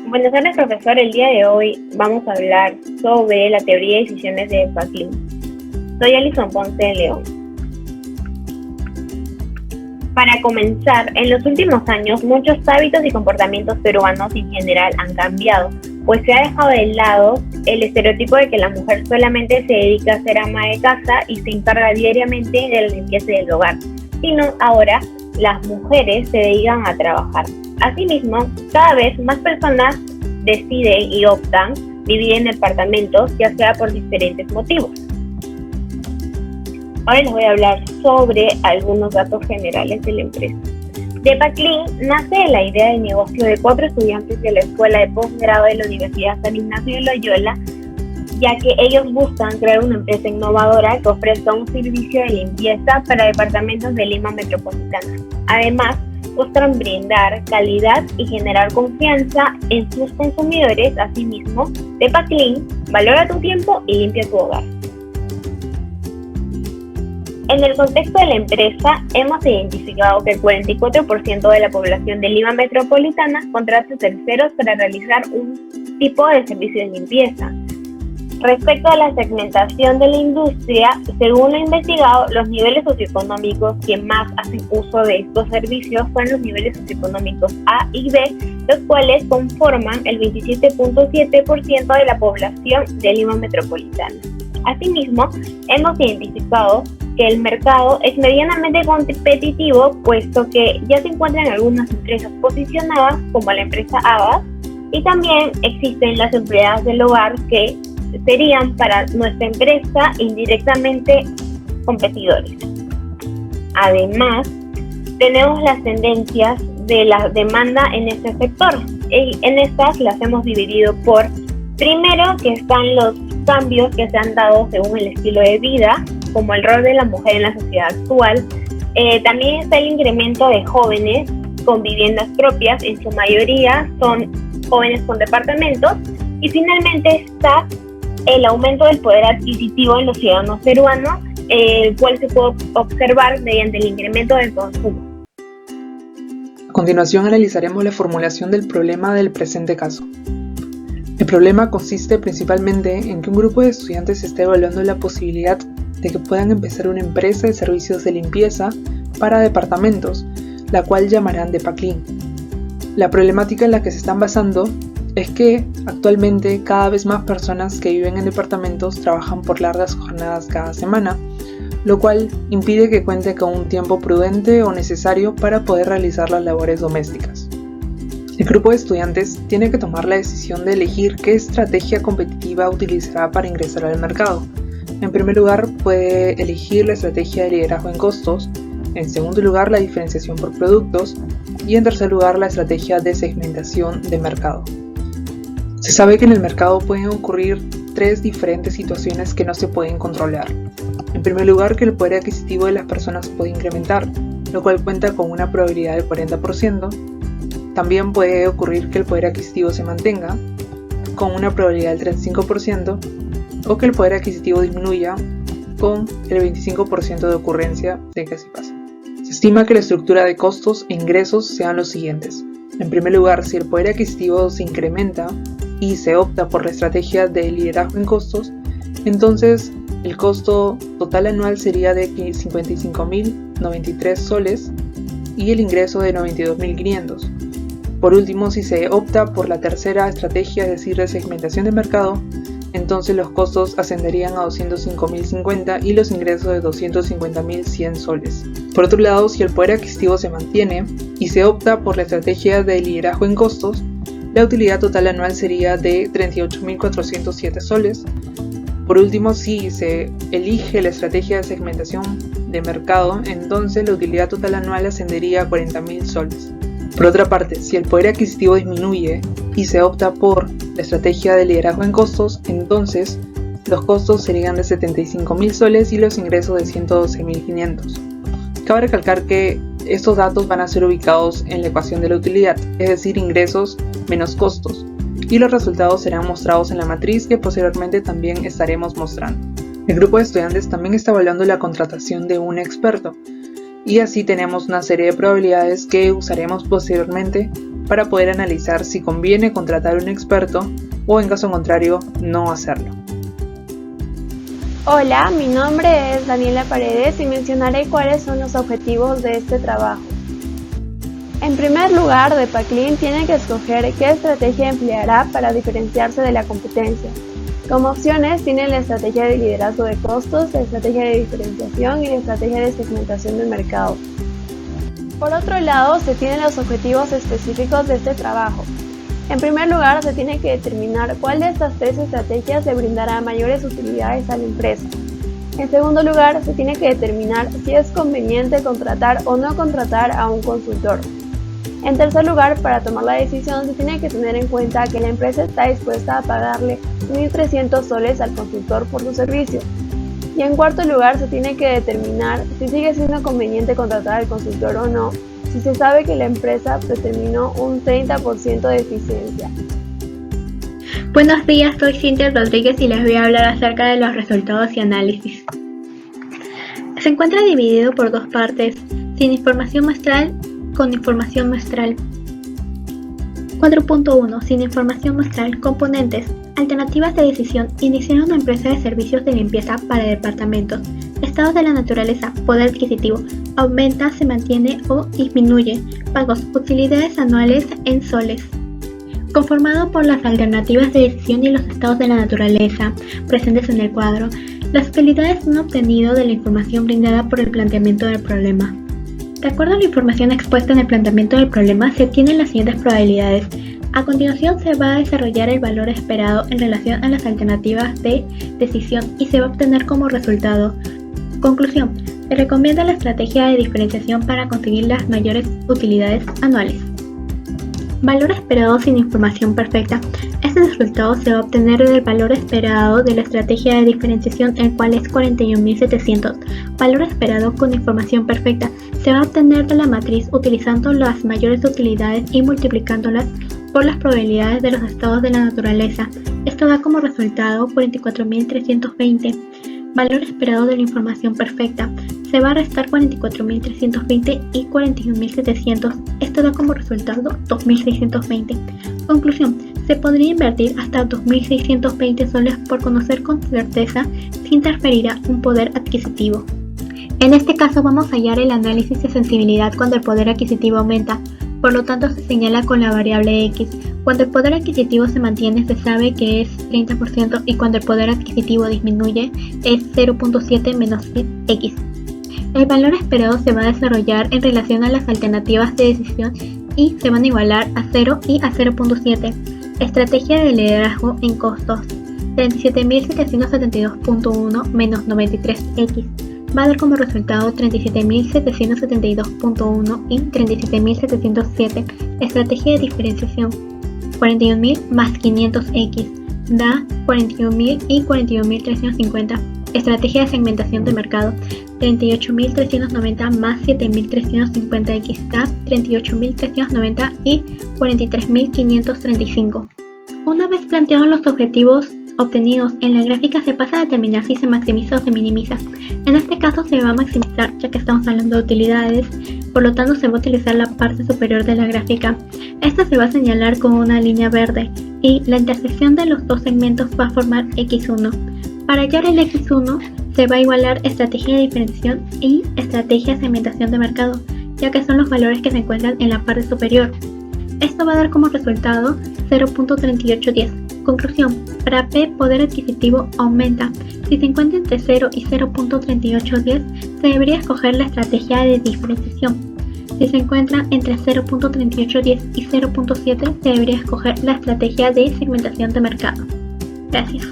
Buenas tardes, profesor. El día de hoy vamos a hablar sobre la teoría de decisiones de Packlin. Soy Alison Ponce de León. Para comenzar, en los últimos años muchos hábitos y comportamientos peruanos en general han cambiado, pues se ha dejado de lado el estereotipo de que la mujer solamente se dedica a ser ama de casa y se encarga diariamente de la limpieza del hogar, sino ahora las mujeres se dedican a trabajar. Asimismo, cada vez más personas deciden y optan vivir en departamentos, ya sea por diferentes motivos. Ahora les voy a hablar sobre algunos datos generales de la empresa. Packlin nace de la idea de negocio de 4 estudiantes de la Escuela de Postgrado de la Universidad San Ignacio de Loyola, ya que ellos buscan crear una empresa innovadora que ofrezca un servicio de limpieza para departamentos de Lima metropolitana. Además, buscan brindar calidad y generar confianza en sus consumidores. Asimismo, Packlin valora tu tiempo y limpia tu hogar. En el contexto de la empresa, hemos identificado que el 44% de la población de Lima metropolitana contrata terceros para realizar un tipo de servicio de limpieza. Respecto a la segmentación de la industria, según lo investigado, los niveles socioeconómicos que más hacen uso de estos servicios son los niveles socioeconómicos A y B, los cuales conforman el 27.7% de la población de Lima metropolitana. Asimismo, hemos identificado que el mercado es medianamente competitivo, puesto que ya se encuentran algunas empresas posicionadas como la empresa Abbas, y también existen las empleadas del hogar que serían para nuestra empresa indirectamente competidores. Además, tenemos las tendencias de la demanda en este sector. En estas las hemos dividido por, primero, que están los cambios que se han dado según el estilo de vida, como el rol de la mujer en la sociedad actual. También está el incremento de jóvenes con viviendas propias, en su mayoría son jóvenes con departamentos. Y finalmente está el aumento del poder adquisitivo en los ciudadanos peruanos, el cual se puede observar mediante el incremento del consumo. A continuación analizaremos la formulación del problema del presente caso. El problema consiste principalmente en que un grupo de estudiantes está evaluando la posibilidad de que puedan empezar una empresa de servicios de limpieza para departamentos, la cual llamarán Packlin. La problemática en la que se están basando es que actualmente cada vez más personas que viven en departamentos trabajan por largas jornadas cada semana, lo cual impide que cuente con un tiempo prudente o necesario para poder realizar las labores domésticas. El grupo de estudiantes tiene que tomar la decisión de elegir qué estrategia competitiva utilizará para ingresar al mercado. En primer lugar, puede elegir la estrategia de liderazgo en costos, en segundo lugar, la diferenciación por productos y en tercer lugar, la estrategia de segmentación de mercado. Se sabe que en el mercado pueden ocurrir 3 diferentes situaciones que no se pueden controlar. En primer lugar, que el poder adquisitivo de las personas puede incrementar, lo cual cuenta con una probabilidad del 40%. También puede ocurrir que el poder adquisitivo se mantenga, con una probabilidad del 35%, o que el poder adquisitivo disminuya, con el 25% de ocurrencia de que así pase. Se estima que la estructura de costos e ingresos sean los siguientes. En primer lugar, si el poder adquisitivo se incrementa y se opta por la estrategia de liderazgo en costos, entonces el costo total anual sería de 55.093 soles y el ingreso de 92.500. Por último, si se opta por la tercera estrategia, es decir, de segmentación de mercado, entonces los costos ascenderían a 205.050 y los ingresos de 250.100 soles. Por otro lado, si el poder adquisitivo se mantiene y se opta por la estrategia de liderazgo en costos, la utilidad total anual sería de 38.407 soles. Por último, si se elige la estrategia de segmentación de mercado, entonces la utilidad total anual ascendería a 40.000 soles. Por otra parte, si el poder adquisitivo disminuye y se opta por la estrategia de liderazgo en costos, entonces los costos serían de 75.000 soles y los ingresos de 112.500. Cabe recalcar que estos datos van a ser ubicados en la ecuación de la utilidad, es decir, ingresos menos costos, y los resultados serán mostrados en la matriz que posteriormente también estaremos mostrando. El grupo de estudiantes también está evaluando la contratación de un experto, y así tenemos una serie de probabilidades que usaremos posteriormente para poder analizar si conviene contratar a un experto o en caso contrario no hacerlo. Hola, mi nombre es Daniela Paredes y mencionaré cuáles son los objetivos de este trabajo. En primer lugar, Depaclin tiene que escoger qué estrategia empleará para diferenciarse de la competencia. Como opciones tiene la estrategia de liderazgo de costos, la estrategia de diferenciación y la estrategia de segmentación del mercado. Por otro lado, se tienen los objetivos específicos de este trabajo. En primer lugar, se tiene que determinar cuál de estas tres estrategias le brindará mayores utilidades a la empresa. En segundo lugar, se tiene que determinar si es conveniente contratar o no contratar a un consultor. En tercer lugar, para tomar la decisión se tiene que tener en cuenta que la empresa está dispuesta a pagarle 1.300 soles al consultor por su servicio. Y en cuarto lugar, se tiene que determinar si sigue siendo conveniente contratar al consultor o no, si se sabe que la empresa determinó un 30% de eficiencia. Buenos días, soy Cintia Rodríguez y les voy a hablar acerca de los resultados y análisis. Se encuentra dividido por dos partes, sin información muestral con información muestral. 4.1. Sin información muestral. Componentes. Alternativas de decisión. Iniciar una empresa de servicios de limpieza para departamentos. Estados de la naturaleza. Poder adquisitivo. Aumenta, se mantiene o disminuye. Pagos. Utilidades anuales en soles. Conformado por las alternativas de decisión y los estados de la naturaleza presentes en el cuadro, las utilidades son obtenidas de la información brindada por el planteamiento del problema. De acuerdo a la información expuesta en el planteamiento del problema, se obtienen las siguientes probabilidades. A continuación se va a desarrollar el valor esperado en relación a las alternativas de decisión y se va a obtener como resultado. Conclusión. Se recomienda la estrategia de diferenciación para conseguir las mayores utilidades anuales. Valor esperado sin información perfecta. Este resultado se va a obtener del valor esperado de la estrategia de diferenciación, el cual es 41.700. Valor esperado con información perfecta se va a obtener de la matriz utilizando las mayores utilidades y multiplicándolas por las probabilidades de los estados de la naturaleza. Esto da como resultado 44.320. Valor esperado de la información perfecta. Se va a restar 44.320 y 41.700. Esto da como resultado 2.620. Conclusión. Se podría invertir hasta 2.620 soles por conocer con certeza si interferirá un poder adquisitivo. En este caso vamos a hallar el análisis de sensibilidad cuando el poder adquisitivo aumenta. Por lo tanto se señala con la variable X. Cuando el poder adquisitivo se mantiene se sabe que es 30% y cuando el poder adquisitivo disminuye es 0.7 menos X. El valor esperado se va a desarrollar en relación a las alternativas de decisión y se van a igualar a 0 y a 0.7. Estrategia de liderazgo en costos. 37.772.1 menos 93X. Va a dar como resultado 37.772.1 y 37.707. Estrategia de diferenciación. 41.000 más 500X. Da 41.000 y 41.350. Estrategia de segmentación de mercado. 38.390 más 7.350X da 38.390 y 43.535. Una vez planteados los objetivos obtenidos en la gráfica se pasa a determinar si se maximiza o se minimiza. En este caso se va a maximizar ya que estamos hablando de utilidades, por lo tanto se va a utilizar la parte superior de la gráfica. Esta se va a señalar con una línea verde y la intersección de los dos segmentos va a formar X1. Para hallar el X1 se va a igualar estrategia de diferenciación y estrategia de segmentación de mercado, ya que son los valores que se encuentran en la parte superior. Esto va a dar como resultado 0.3810. Conclusión. Para P, poder adquisitivo aumenta. Si se encuentra entre 0 y 0.3810, se debería escoger la estrategia de diferenciación. Si se encuentra entre 0.3810 y 0.7, se debería escoger la estrategia de segmentación de mercado. Gracias.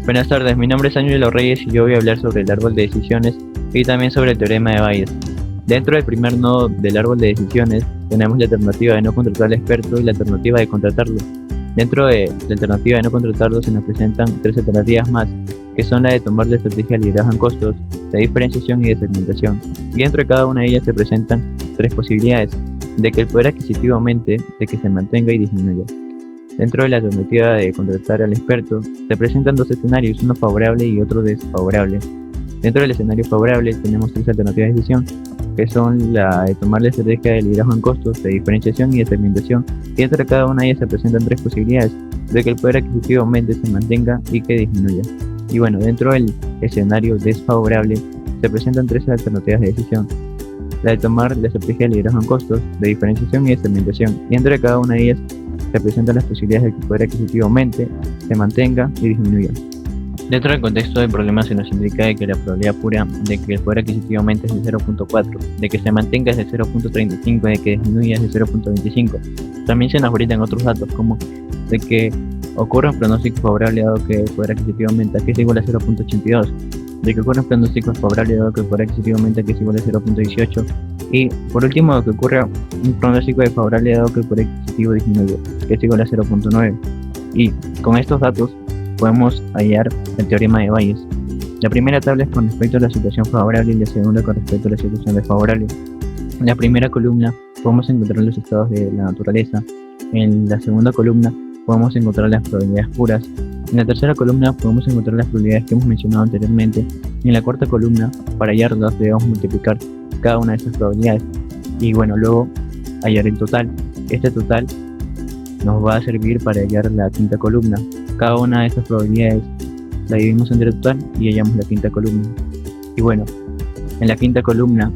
Buenas tardes, mi nombre es Ángelo Reyes y yo voy a hablar sobre el árbol de decisiones y también sobre el teorema de Bayes. Dentro del primer nodo del árbol de decisiones tenemos la alternativa de no contratar al experto y la alternativa de contratarlo. Dentro de la alternativa de no contratarlo se nos presentan tres alternativas más, que son la de tomar la estrategia de liderazgo en costos, de diferenciación y de segmentación. Y dentro de cada una de ellas se presentan tres posibilidades, de que el poder adquisitivo aumente, de que se mantenga y disminuya. Dentro de la alternativa de contratar al experto, se presentan dos escenarios, uno favorable y otro desfavorable. Dentro del escenario favorable tenemos tres alternativas de decisión, que son la de tomar la estrategia de liderazgo en costos, de diferenciación y de segmentación, y dentro de cada una de ellas se presentan tres posibilidades: de que el poder adquisitivo aumente, se mantenga y que disminuya. Y bueno, dentro del escenario desfavorable se presentan tres alternativas de decisión: la de tomar la estrategia de liderazgo en costos, de diferenciación y de segmentación, y dentro de cada una de ellas se presentan las posibilidades de que el poder adquisitivo aumente, se mantenga y disminuya. Dentro del contexto del problema se nos indica de que la probabilidad pura de que el poder adquisitivo aumente es de 0.4, de que se mantenga es de 0.35 y de que disminuya es de 0.25. También se nos brindan otros datos como de que ocurre un pronóstico favorable dado que el poder adquisitivo aumenta, que es igual a 0.82, de que ocurre un pronóstico favorable dado que el poder adquisitivo aumenta, que es igual a 0.18, y por último de que ocurre un pronóstico desfavorable dado que el poder adquisitivo disminuye, que es igual a 0.9. Y con estos datos podemos hallar el teorema de Bayes. La primera tabla es con respecto a la situación favorable y la segunda con respecto a la situación desfavorable. En la primera columna podemos encontrar los estados de la naturaleza. En la segunda columna podemos encontrar las probabilidades puras. En la tercera columna podemos encontrar las probabilidades que hemos mencionado anteriormente. Y en la cuarta columna, para hallarlas, debemos multiplicar cada una de esas probabilidades. Y bueno, luego hallar el total. Este total nos va a servir para hallar la quinta columna. Cada una de estas probabilidades la dividimos entre el total y hallamos la quinta columna. Y bueno, en la quinta columna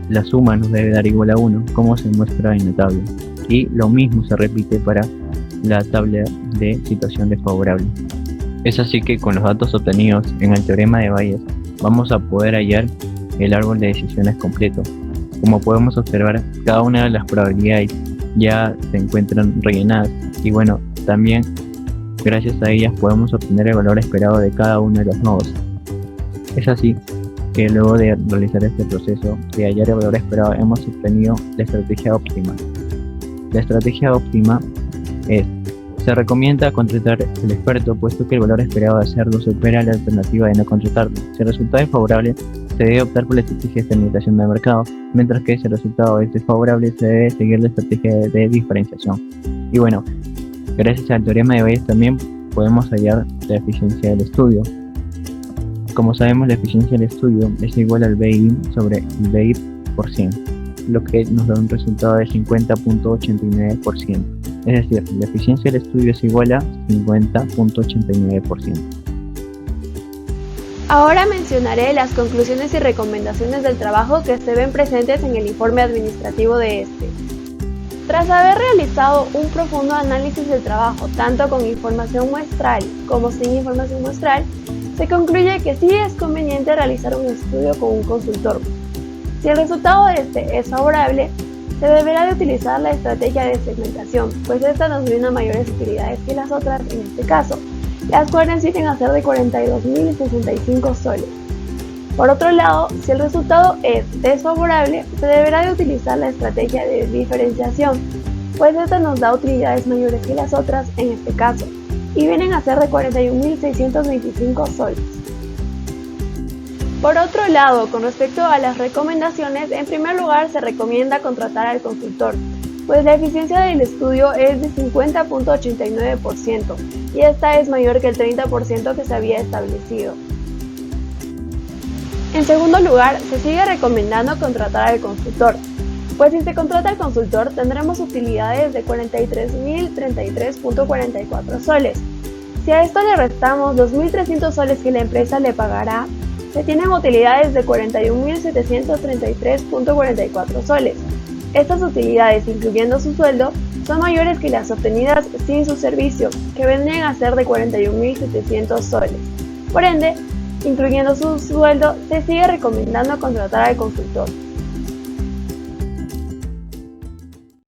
la suma nos debe dar igual a 1, como se muestra en la tabla. Y lo mismo se repite para la tabla de situación desfavorable. Es así que con los datos obtenidos en el teorema de Bayes vamos a poder hallar el árbol de decisiones completo. Como podemos observar, cada una de las probabilidades ya se encuentran rellenadas y bueno, también gracias a ellas podemos obtener el valor esperado de cada uno de los nodos. Es así que luego de realizar este proceso de hallar el valor esperado hemos obtenido la estrategia óptima. La estrategia óptima se recomienda contratar el experto puesto que el valor esperado de hacerlo supera la alternativa de no contratarlo. Si el resultado es favorable, se debe optar por la estrategia de segmentación de mercado, mientras que si el resultado es desfavorable, se debe seguir la estrategia de diferenciación. Y bueno, gracias al teorema de Bayes también podemos hallar la eficiencia del estudio. Como sabemos, la eficiencia del estudio es igual al BI sobre el BI por 100, lo que nos da un resultado de 50.89%. Es decir, la eficiencia del estudio es igual a 50.89%. Ahora mencionaré las conclusiones y recomendaciones del trabajo que se ven presentes en el informe administrativo de este. Tras haber realizado un profundo análisis del trabajo, tanto con información muestral como sin información muestral, se concluye que sí es conveniente realizar un estudio con un consultor. Si el resultado de este es favorable, se deberá de utilizar la estrategia de segmentación, pues esta nos brinda mayores utilidades que las otras en este caso, las cuales vienen a ser de 42.065 soles. Por otro lado, si el resultado es desfavorable, se deberá de utilizar la estrategia de diferenciación, pues esta nos da utilidades mayores que las otras en este caso, y vienen a ser de 41.625 soles. Por otro lado, con respecto a las recomendaciones, en primer lugar se recomienda contratar al consultor, pues la eficiencia del estudio es de 50.89% y esta es mayor que el 30% que se había establecido. En segundo lugar, se sigue recomendando contratar al consultor, pues si se contrata al consultor tendremos utilidades de 43.033.44 soles. Si a esto le restamos los 1.300 soles que la empresa le pagará, se tienen utilidades de 41.733.44 soles. Estas utilidades, incluyendo su sueldo, son mayores que las obtenidas sin su servicio, que vendrían a ser de 41.700 soles. Por ende, incluyendo su sueldo, se sigue recomendando contratar al consultor.